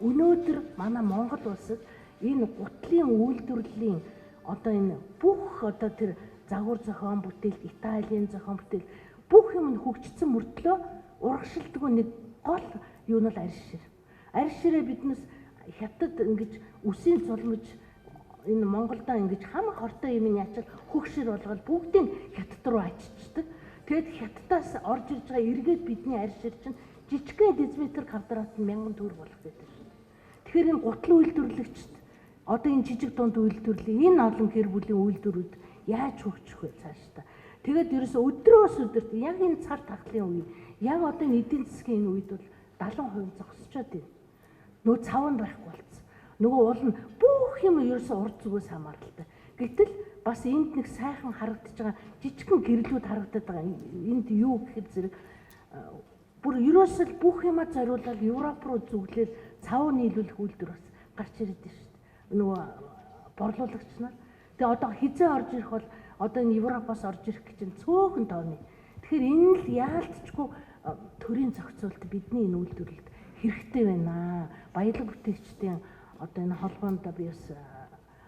өнөөдөр манай Монгол улсад энэ гутлын үйлдвэрлэлийн одоо энэ бүх одоо тэр загвар зохион бүтээл, Италийн зохион бүтээл бүх юм нь хөгжсөн мөртлөө урагшилдгүй нэг гол юу нь арьс шир. Арьс ширээ биднес хятад ингэж үсийн цулмж энэ Монголдоо ингэж хам хортой юм ячаал хөгшир болгоод бүгдийг хятад руу аччихдаг. Тэгэд хятадаас орж ирж байгаа эргээд бидний арьс шир чинь жижигхэн дезиметр квадрат нь 1000 төгрөг болох гэдэг шүү дээ. Тэгэхээр энэ гутлын үйлдвэрлэгчд одоо энэ жижиг дунд үйлдвэрлэлийн энэ олон гэр бүлийн үйлдвэрүүд яаж хөгжих вэ цаашдаа. Тэгээд ерөөсө өдрөөс өдөрт яг энэ цар тахлын үе, яг одоо энэ эдийн засгийн энэ үед бол 70% зогсчоод байна. Нөгөө цав нь байхгүй болсон. Нөгөө уул нь бүх юм ерөөсө урд зүгээс хамааралтай. Гэтэл бас энд нэг сайхан харагдаж байгаа жижигхэн гэрлүүд харагдаад байгаа. Энд юу гэхэд зэрэг бүр ерөөсөө бүх юмаа зориулаад Европ руу зүглэл цав нийлүүлэх үйлдвэр бас гарч ирээд байна шүү дээ. Нөгөө борлуулагч нар. Тэгээ одоо хизээ орж ирэх бол одоо энэ Европоос орж ирэх гэж чинь цөөхөн тооны. Тэгэхээр энэ л яалтчгүй төрийн зохицуулт бидний энэ үйлдвэрлэлд хэрэгтэй байна. Баялаг бүтээгчдийн одоо энэ холбоонд би бас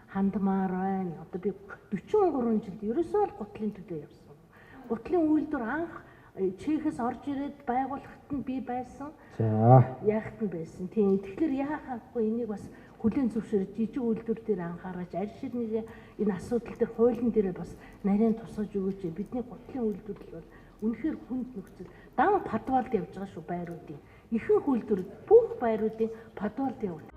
хандмаар байна. Одоо би 43 жилд ерөөсөө л гутлын төлөө явсан. Гутлын үйлдвэр анх Чехээс орж ирээд байгууллагт нь би байсан. За яахт нь байсан. Тийм. Тэгэхээр яахахгүй энийг бас хүлээн зөвшөөрөж жижиг үйлдвэр дээр анхаарч арьс ширний энэ асуудал дээр хуулийн дээр бас нарийн тусгаж өгөөч. Бидний гутлын үйлдвэрлэл бол үнэхээр хүнд нөхцөл. Дан подвалд явж байгаа шүү байруудын. Ихэнх үйлдвэр бүх байруудын подвалд явдаг.